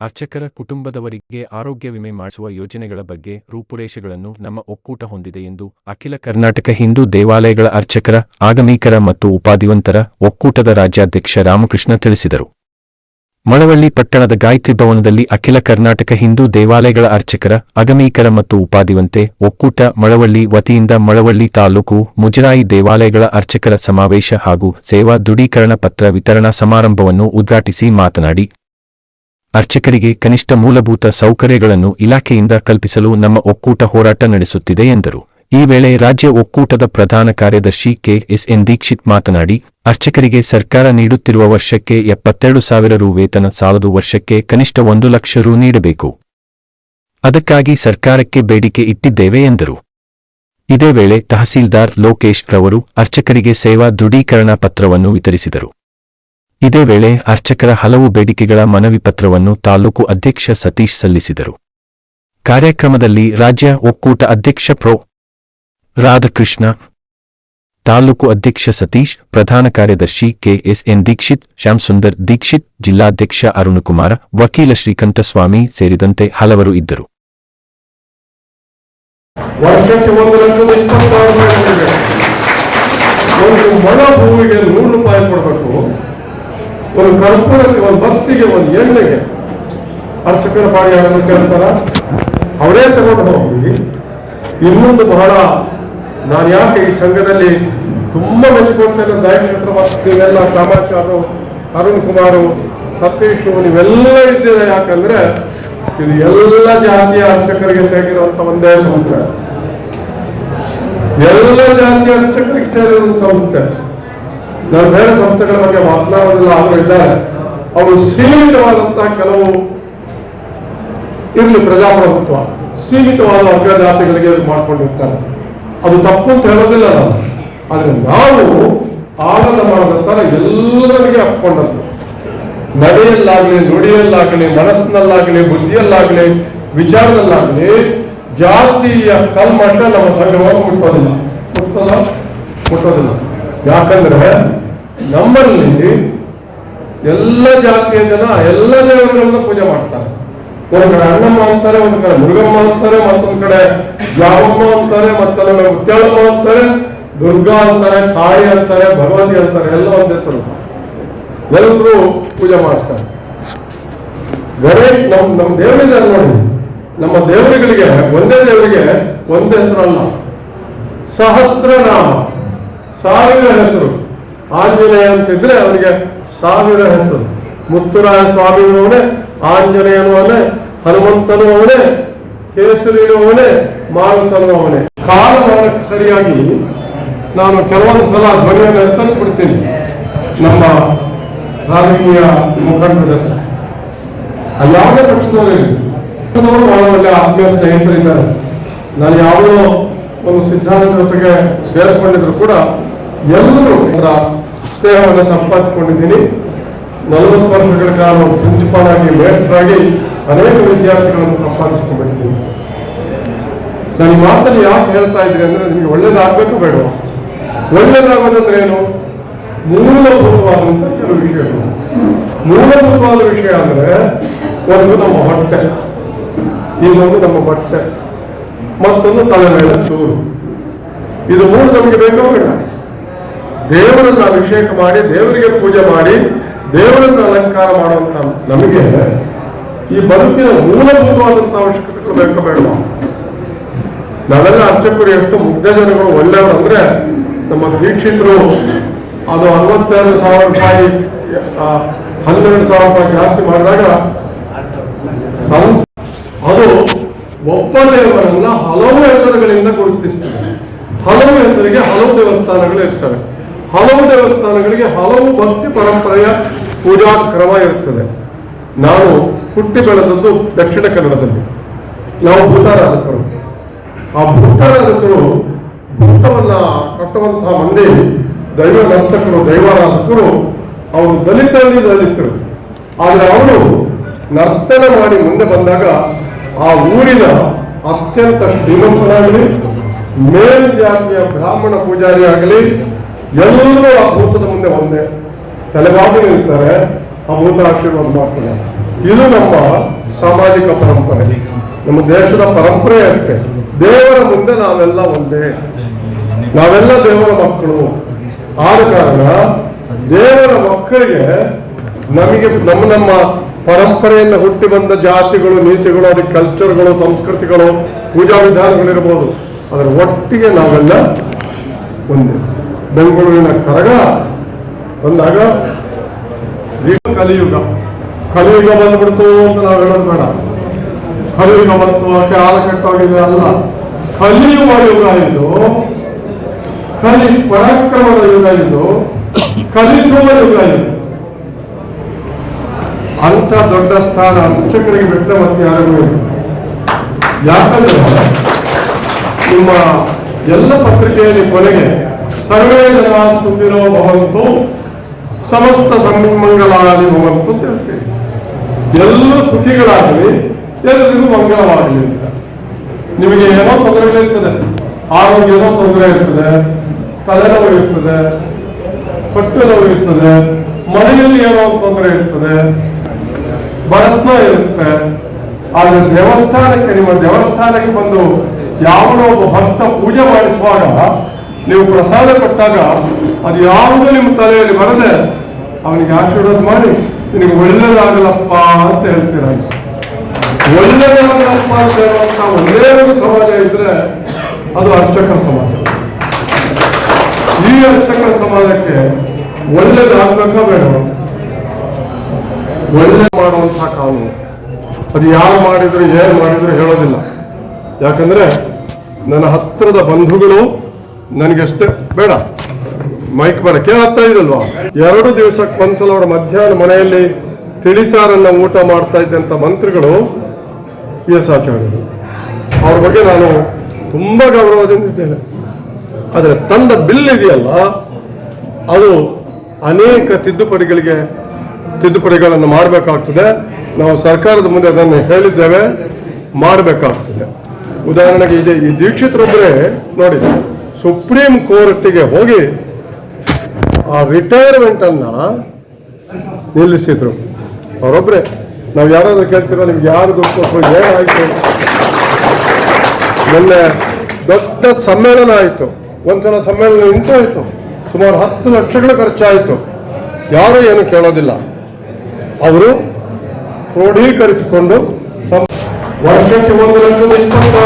ಅರ್ಚಕರ ಕುಟುಂಬದವರಿಗೆ ಆರೋಗ್ಯ ವಿಮೆ ಮಾಡಿಸುವ ಯೋಜನೆಗಳ ಬಗ್ಗೆ ರೂಪುರೇಷೆಗಳನ್ನು ನಮ್ಮ ಒಕ್ಕೂಟ ಹೊಂದಿದೆ ಎಂದು ಅಖಿಲ ಕರ್ನಾಟಕ ಹಿಂದೂ ದೇವಾಲಯಗಳ ಅರ್ಚಕರ, ಆಗಮಿಕರ ಮತ್ತು ಉಪಾಧಿವಂತರ ಒಕ್ಕೂಟದ ರಾಜ್ಯಾಧ್ಯಕ್ಷ ರಾಮಕೃಷ್ಣ ತಿಳಿಸಿದರು. ಮಳವಳ್ಳಿ ಪಟ್ಟಣದ ಗಾಯತ್ರಿ ಭವನದಲ್ಲಿ ಅಖಿಲ ಕರ್ನಾಟಕ ಹಿಂದೂ ದೇವಾಲಯಗಳ ಅರ್ಚಕರ, ಆಗಮಿಕರ ಮತ್ತು ಉಪಾಧಿವಂತೆ ಒಕ್ಕೂಟ ಮಳವಳ್ಳಿ ವತಿಯಿಂದ ಮಳವಳ್ಳಿ ತಾಲೂಕು ಮುಜರಾಯಿ ದೇವಾಲಯಗಳ ಅರ್ಚಕರ ಸಮಾವೇಶ ಹಾಗೂ ಸೇವಾ ದೃಢೀಕರಣ ಪತ್ರ ವಿತರಣಾ ಸಮಾರಂಭವನ್ನು ಉದ್ಘಾಟಿಸಿ ಮಾತನಾಡಿ, ಅರ್ಚಕರಿಗೆ ಕನಿಷ್ಠ ಮೂಲಭೂತ ಸೌಕರ್ಯಗಳನ್ನು ಇಲಾಖೆಯಿಂದ ಕಲ್ಪಿಸಲು ನಮ್ಮ ಒಕ್ಕೂಟ ಹೋರಾಟ ನಡೆಸುತ್ತಿದೆ ಎಂದರು. ಈ ವೇಳೆ ರಾಜ್ಯ ಒಕ್ಕೂಟದ ಪ್ರಧಾನ ಕಾರ್ಯದರ್ಶಿ ಕೆ.ಎಸ್.ಎನ್. ದೀಕ್ಷಿತ್ ಮಾತನಾಡಿ, ಅರ್ಚಕರಿಗೆ ಸರ್ಕಾರ ನೀಡುತ್ತಿರುವ ವರ್ಷಕ್ಕೆ 72,000 ರು ವೇತನ ಸಾಲದು, ವರ್ಷಕ್ಕೆ ಕನಿಷ್ಠ 1 ಲಕ್ಷ ರು ನೀಡಬೇಕು. ಅದಕ್ಕಾಗಿ ಸರ್ಕಾರಕ್ಕೆ ಬೇಡಿಕೆ ಇಟ್ಟಿದ್ದೇವೆ ಎಂದರು. ಇದೇ ವೇಳೆ ತಹಸೀಲ್ದಾರ್ ಲೋಕೇಶ್ ರವರು ಅರ್ಚಕರಿಗೆ ಸೇವಾ ದೃಢೀಕರಣ ಪತ್ರವನ್ನು ವಿತರಿಸಿದರು. ಇದೇ ವೇಳೆ ಅರ್ಚಕರ ಹಲವು ಬೇಡಿಕೆಗಳ ಮನವಿ ಪತ್ರವನ್ನು ತಾಲೂಕು ಅಧ್ಯಕ್ಷ ಸತೀಶ್ ಸಲ್ಲಿಸಿದರು. ಕಾರ್ಯಕ್ರಮದಲ್ಲಿ ರಾಜ್ಯ ಒಕ್ಕೂಟ ಅಧ್ಯಕ್ಷ ಪ್ರೊ. ರಾಧಾಕೃಷ್ಣ, ತಾಲೂಕು ಅಧ್ಯಕ್ಷ ಸತೀಶ್, ಪ್ರಧಾನ ಕಾರ್ಯದರ್ಶಿ ಕೆ.ಎಸ್.ಎನ್. ದೀಕ್ಷಿತ್, ಶ್ಯಾಮಸುಂದರ್ ದೀಕ್ಷಿತ್, ಜಿಲ್ಲಾಧ್ಯಕ್ಷ ಅರುಣಕುಮಾರ, ವಕೀಲ ಶ್ರೀಕಂಠಸ್ವಾಮಿ ಸೇರಿದಂತೆ ಹಲವರು ಇದ್ದರು. ವರ್ಷಕ್ಕೆ 1 ಲಕ್ಷದ 20,000 ಒಂದು ಮಳ ಭೂಮಿಗೆ 100 ರೂಪಾಯಿ ಕೊಡಬೇಕು. ಒಂದು ಕರ್ಪೂರಕ್ಕೆ, ಒಂದು ಭಕ್ತಿಗೆ, ಒಂದು ಎಣ್ಣೆಗೆ ಅರ್ಚಕರ ಬಾಡಿಗೆ ಕೇಳ್ತಾರ, ಅವರೇ ತಗೊಂಡು ಹೋಗಿ. ಇನ್ನೊಂದು ಬಹಳ ನಾನು ಯಾಕೆ ಈ ಸಂಘದಲ್ಲಿ ತುಂಬಾ ಮೆಚ್ಚಿಕೊಳ್ತೇನೆ, ದಯಕ್ಷೇತ್ರ ನೀವೆಲ್ಲ ಕಾಮಾಚಾರು, ಅರುಣ್ ಕುಮಾರು, ಸತೀಶ್, ನೀವೆಲ್ಲ ಇದ್ದೀರ. ಯಾಕಂದ್ರೆ ಇದು ಎಲ್ಲ ಜಾತಿಯ ಅರ್ಚಕರಿಗೆ ಸೇರಿರುವಂತ ಒಂದೇ ಸಂಸ್ಥೆ, ಎಲ್ಲ ಜಾತಿಯ ಅರ್ಚಕರಿಗೆ ಸೇರಿರುವಂತ ಸಂಸ್ಥೆ. ನಾನು ಬೇರೆ ಸಂಸ್ಥೆಗಳ ಬಗ್ಗೆ ಮಾತನಾಡೋದಿಲ್ಲ, ಅವರು ಇದ್ದಾರೆ. ಅವರು ಸೀಮಿತವಾದಂತಹ ಕೆಲವು ಇರಲಿ ಪ್ರಜಾಪ್ರಭುತ್ವ, ಸೀಮಿತವಾದ ಅಗ್ರಜಾತಿಗಳಿಗೆ ಮಾಡ್ಕೊಂಡಿರ್ತಾರೆ. ಅದು ತಪ್ಪು ಅಂತ ಹೇಳೋದಿಲ್ಲ ನಾವು. ಆದ್ರೆ ನಾವು ಆಡಳಿತ ಮಾಡಿದಂತರ ಎಲ್ಲರಿಗೆ ಹಾಕೊಂಡದ್ದು, ನಡೆಯಲ್ಲಾಗ್ಲಿ, ನುಡಿಯಲ್ಲಾಗ್ಲಿ, ಮನಸ್ಸಿನಲ್ಲಾಗ್ಲಿ, ಬುದ್ಧಿಯಲ್ಲಾಗ್ಲಿ, ವಿಚಾರದಲ್ಲಾಗ್ಲಿ ಜಾತಿಯ ಕಲ್ಮಶ ನಮ್ಮ ಸಂಘವನ್ನು ಮುಟ್ಟೋದಿಲ್ಲ. ಯಾಕಂದ್ರೆ ನಮ್ಮಲ್ಲಿ ಎಲ್ಲ ಜಾತಿಯ ಜನ ಎಲ್ಲ ದೇವರುಗಳನ್ನ ಪೂಜೆ ಮಾಡ್ತಾರೆ. ಒಂದ್ ಕಡೆ ಅಣ್ಣಮ್ಮ ಅಂತಾರೆ, ಒಂದ್ ಕಡೆ ಮುರುಗಮ್ಮ ಅಂತಾರೆ, ಮತ್ತೊಂದ್ ಕಡೆ ಜಾವಮ್ಮ ಅಂತಾರೆ, ಮತ್ತೊಂದ್ ಮುತ್ಯಾಳಮ್ಮ ಅಂತಾರೆ, ದುರ್ಗಾ ಅಂತಾರೆ, ಕಾಳಿ ಅಂತಾರೆ, ಭಗವತಿ ಅಂತಾರೆ, ಎಲ್ಲ ಒಂದೇ ಹೆಸರು. ಎಲ್ಲರೂ ಪೂಜೆ ಮಾಡ್ತಾರೆ. ಗಣೇಶ್ ನಮ್ಮ ದೇವರಿದೆ ನೋಡಿ, ನಮ್ಮ ದೇವರುಗಳಿಗೆ ಒಂದೇ ದೇವರಿಗೆ ಒಂದೇ ಹೆಸರಲ್ಲ, ಸಹಸ್ರನಾಮ, 1000 ಹೆಸರು. ಆಂಜನೇಯ ಅಂತಿದ್ರೆ ಅವನಿಗೆ 1000 ಹೆಸರು. ಮುತ್ತುರಾಯ ಸ್ವಾಮಿನೂ ಅವನೇ, ಆಂಜನೇಯನು ಅವನೇ, ಹನುಮಂತನು ಅವನೇ, ಕೇಸರಿನೂ ಅವನೇ, ಮಾರುತನು ಅವನೇ. ಕಾಲಮಾನಕ್ಕೆ ಸರಿಯಾಗಿ ನಾನು ಕೆಲವೊಂದು ಸಲ ಧ್ವನಿಯನ್ನು ಎತ್ತರಿಸ್ಬಿಡ್ತೀನಿ ನಮ್ಮ ರಾಜಕೀಯ ಮುಖಂಡರ ಜೊತೆ. ಯಾವುದೇ ಪಕ್ಷದವರು ಬಹಳ ಒಳ್ಳೆ ಆತ್ಮೀಯ ಸ್ನೇಹಿತರಿದ್ದಾರೆ. ನಾನು ಯಾವುದೋ ಒಂದು ಸಿದ್ಧಾಂತದ ಜೊತೆಗೆ ಸೇರಿಕೊಂಡಿದ್ರು ಕೂಡ ಎಲ್ಲರೂ ಅದರ ಸ್ನೇಹವನ್ನು ಸಂಪಾದಿಸಿಕೊಂಡಿದ್ದೀನಿ. 40 ವರ್ಷಗಳ ಕಾಲ ಪ್ರಿನ್ಸಿಪಾಲ್ ಆಗಿ, ಮೇಸ್ಟರ್ ಆಗಿ ಅನೇಕ ವಿದ್ಯಾರ್ಥಿಗಳನ್ನು ಸಂಪಾದಿಸಿಕೊಂಡಿದ್ದೀನಿ. ನಾನು ಈ ಮಾತನ್ನು ಯಾಕೆ ಹೇಳ್ತಾ ಇದ್ದೀನಿ ಅಂದ್ರೆ, ನಿಮಗೆ ಒಳ್ಳೇದಾಗಬೇಕು ಬೇಡ. ಒಳ್ಳೇದಾಗೋದಂದ್ರೆ ಏನು? ಮೂಲಭೂತವಾದಂತ ಕೆಲವು ವಿಷಯಗಳು. ಮೂಲಭೂತವಾದ ವಿಷಯ ಅಂದ್ರೆ ಒಂದು ನಮ್ಮ ಹೊಟ್ಟೆ, ಇನ್ನೊಂದು ನಮ್ಮ ಬಟ್ಟೆ, ಮತ್ತೊಂದು ತಲೆ ಮೇಲೆ ಚೂರು. ಇದು 3 ನಮಗೆ ಬೇಕೋ ಬೇಡ? ದೇವರನ್ನ ಅಭಿಷೇಕ ಮಾಡಿ, ದೇವರಿಗೆ ಪೂಜೆ ಮಾಡಿ, ದೇವರನ್ನ ಅಲಂಕಾರ ಮಾಡುವಂತ ನಮಗೆ ಈ ಬದುಕಿನ ಮೂಲಭೂತವಾದಂತಹ ಅವಶ್ಯಕತೆಗಳು ಬೇಕೋ ಬೇಡ? ನಾವೆಲ್ಲ ಅರ್ಚಕರು ಎಷ್ಟು ಮುಗ್ಧ ಜನಗಳು, ಒಳ್ಳೆಯವರು ಅಂದ್ರೆ, ನಮ್ಮ ದೀಕ್ಷಿತರು ಅದು 62,000 ರೂಪಾಯಿ 12,000 ರೂಪಾಯಿ ಜಾಸ್ತಿ ಮಾಡಿದಾಗ ಅದು ಒಬ್ಬ ದೇವರನ್ನ ಹಲವು ಹೆಸರುಗಳಿಂದ ಗುರುತಿಸ್ತದೆ. ಹಲವು ಹೆಸರಿಗೆ ಹಲವು ದೇವಸ್ಥಾನಗಳು ಇರ್ತವೆ. ಹಲವು ದೇವಸ್ಥಾನಗಳಿಗೆ ಹಲವು ಭಕ್ತಿ ಪರಂಪರೆಯ ಪೂಜಾ ಕ್ರಮ ಇರ್ತದೆ. ನಾನು ಹುಟ್ಟಿ ಬೆಳೆದದ್ದು ದಕ್ಷಿಣ ಕನ್ನಡದಲ್ಲಿ. ನಾವು ಭೂತಾರಾಧಕರು. ಆ ಭೂತಾರಾಧಕರು, ಭೂತವನ್ನ ಕಟ್ಟುವಂತಹ ಮಂದಿ ದೈವ ನರ್ತಕರು, ದೈವಾರಾಧಕರು, ಅವರು ದಲಿತರು. ಆದರೆ ಅವರು ನರ್ತನ ಮಾಡಿ ಮುಂದೆ ಬಂದಾಗ ಆ ಊರಿನ ಅತ್ಯಂತ ಶ್ರೀಮಂತನಾಗಲಿ, ಮೇಲ್ಜಾತಿಯ ಬ್ರಾಹ್ಮಣ ಪೂಜಾರಿ ಆಗಲಿ, ಎಲ್ಲರೂ ಆ ಭೂತದ ಮುಂದೆ ಒಂದೇ ತಲೆಬಾಗಿ ನಿಲ್ತಾರೆ. ಆ ಭೂತ ಆಶೀರ್ವಾದ ಮಾಡ್ತಾರೆ. ಇದು ನಮ್ಮ ಸಾಮಾಜಿಕ ಪರಂಪರೆ, ನಮ್ಮ ದೇಶದ ಪರಂಪರೆ ಅಷ್ಟೇ. ದೇವರ ಮುಂದೆ ನಾವೆಲ್ಲ ಒಂದೇ, ನಾವೆಲ್ಲ ದೇವರ ಮಕ್ಕಳು. ಆದ ಕಾರಣ ದೇವರ ಮಕ್ಕಳಿಗೆ ನಮಗೆ ನಮ್ಮ ಪರಂಪರೆಯಿಂದ ಹುಟ್ಟಿ ಬಂದ ಜಾತಿಗಳು, ನೀತಿಗಳು, ಅದಕ್ಕೆ ಕಲ್ಚರ್ಗಳು, ಸಂಸ್ಕೃತಿಗಳು, ಪೂಜಾ ವಿಧಾನಗಳಿರ್ಬೋದು, ಅದರ ಒಟ್ಟಿಗೆ ನಾವೆಲ್ಲ ಒಂದೇ. ಬೆಂಗಳೂರಿನ ಕರಗ ಬಂದಾಗ ಕಲಿಯುಗ ಬಂದ್ಬಿಡ್ತು ಅಂತ ನಾವು ಹೇಳೋದು ಬೇಡ. ಕಲಿಯುಗ ಬಂತು ಕಾಲ ಕೆಟ್ಟೋಗಿದೆ ಅಲ್ಲ, ಕಲಿಯುವ ಯುಗ ಇದು, ಪರಾಕ್ರಮದ ಯುಗ ಇದು, ಕಲಿಸುವ ಯುಗ ಇದು. ಅಂತ ದೊಡ್ಡ ಸ್ಥಾನ ಅರ್ಚಕರಿಗೆ ಬಿಟ್ಟರೆ ಮತ್ತೆ ಯಾರಿಗೂ ಇಲ್ಲ. ಯಾಕಂದ್ರೆ ನಿಮ್ಮ ಎಲ್ಲ ಪತ್ರಿಕೆಯಲ್ಲಿ ಕೊನೆಗೆ ಸರ್ವೇ ಜನ ಸುಖಿನೋ ಭವಂತು ಸಮಸ್ತ ಸನ್ಮಂಗಳಾಗಲಿ ಭವಂತು ಅಂತ ಹೇಳ್ತೀವಿ. ಎಲ್ಲರೂ ಸುಖಿಗಳಾಗಲಿ, ಎಲ್ಲರಿಗೂ ಮಂಗಳವಾಗಲಿ. ನಿಮಗೆ ಏನೋ ತೊಂದರೆಗಳಿರ್ತದೆ, ಆರೋಗ್ಯನೋ ತೊಂದರೆ ಇರ್ತದೆ, ತಲೆನೋವು ಇರ್ತದೆ, ಹೊಟ್ಟೆ ನೋವು ಇರ್ತದೆ, ಮನೆಯಲ್ಲಿ ಏನೋ ತೊಂದರೆ ಇರ್ತದೆ, ಬಡತನ ಇರುತ್ತೆ. ಆದರೆ ನಿಮ್ಮ ದೇವಸ್ಥಾನಕ್ಕೆ ಬಂದು ಯಾವನೋ ಒಬ್ಬ ಭಕ್ತ ಪೂಜೆ ಮಾಡಿಸುವಾಗ ನೀವು ಪ್ರಸಾದ ಕೊಟ್ಟಾಗ ಅದು ಯಾವುದೂ ನಿಮ್ಮ ತಲೆಯಲ್ಲಿ ಬರದೆ ಅವನಿಗೆ ಆಶೀರ್ವಾದ ಮಾಡಿ ನಿನಗೆ ಒಳ್ಳೆಯದಾಗಲಪ್ಪ ಅಂತ ಹೇಳ್ತೀರ. ಒಳ್ಳೆಯದಾಗಲಪ್ಪ ಅಂತ ಹೇಳುವಂತ ಒಂದೇ ಒಂದು ಸಮಾಜ ಇದ್ರೆ ಅದು ಅರ್ಚಕರ ಸಮಾಜ. ಈ ಅರ್ಚಕರ ಸಮಾಜಕ್ಕೆ ಒಳ್ಳೇದಾಗಬೇಕಾ ಬೇಡ? ಒಳ್ಳೆ ಮಾಡುವಂತಹ ಕಾನೂನು ಅದು ಯಾರು ಮಾಡಿದ್ರು ಏನು ಮಾಡಿದ್ರು ಹೇಳೋದಿಲ್ಲ. ಯಾಕಂದ್ರೆ ನನ್ನ ಹತ್ತಿರದ ಬಂಧುಗಳು ನನಗೆಷ್ಟೇ ಬೇಡ, ಮೈಕ್ ಬೇಡ, ಕೇಳತ್ತಾ ಇದಲ್ವಾ, 2 ದಿವಸಕ್ಕೆ ಒಂದ್ಸಲ ಅವರ ಮಧ್ಯಾಹ್ನ ಮನೆಯಲ್ಲಿ ತಿಳಿಸಾರನ್ನ ಊಟ ಮಾಡ್ತಾ ಇದ್ದಂಥ ಮಂತ್ರಿಗಳು ಎಸ್ ಆಚಾರ್ಯರು. ಅವ್ರ ಬಗ್ಗೆ ನಾನು ತುಂಬಾ ಗೌರವದಿಂದ ಇದ್ದೇನೆ. ಆದರೆ ತಂದ ಬಿಲ್ ಇದೆಯಲ್ಲ, ಅದು ಅನೇಕ ತಿದ್ದುಪಡಿಗಳನ್ನು ಮಾಡಬೇಕಾಗ್ತದೆ. ನಾವು ಸರ್ಕಾರದ ಮುಂದೆ ಅದನ್ನು ಹೇಳಿದ್ದೇವೆ, ಮಾಡಬೇಕಾಗ್ತದೆ. ಉದಾಹರಣೆಗೆ ಈ ದೀಕ್ಷಿತರೊಬ್ಬರೇ ನೋಡಿ, ಸುಪ್ರೀಂ ಕೋರ್ಟಿಗೆ ಹೋಗಿ ಆ ರಿಟೈರ್ಮೆಂಟ್ ಅನ್ನ ನಿಲ್ಲಿಸಿದ್ರು. ಅವರೊಬ್ಬರೇ. ನಾವು ಯಾರಾದ್ರೂ ಕೇಳ್ತೀರ, ನಿಮ್ಗೆ ಯಾರು ದುಡ್ಡು ಏನಾಯ್ತು? ಮೊನ್ನೆ ದೊಡ್ಡ ಸಮ್ಮೇಳನ ಆಯಿತು, ಒಂದ್ಸಲ ಸಮ್ಮೇಳನ ನಿಂತಾಯಿತು, ಸುಮಾರು 10 ಲಕ್ಷಗಳ ಖರ್ಚಾಯಿತು. ಯಾರೂ ಏನು ಕೇಳೋದಿಲ್ಲ. ಅವರು ಕ್ರೋಢೀಕರಿಸಿಕೊಂಡು ವರ್ಷಕ್ಕೆ 1,20,000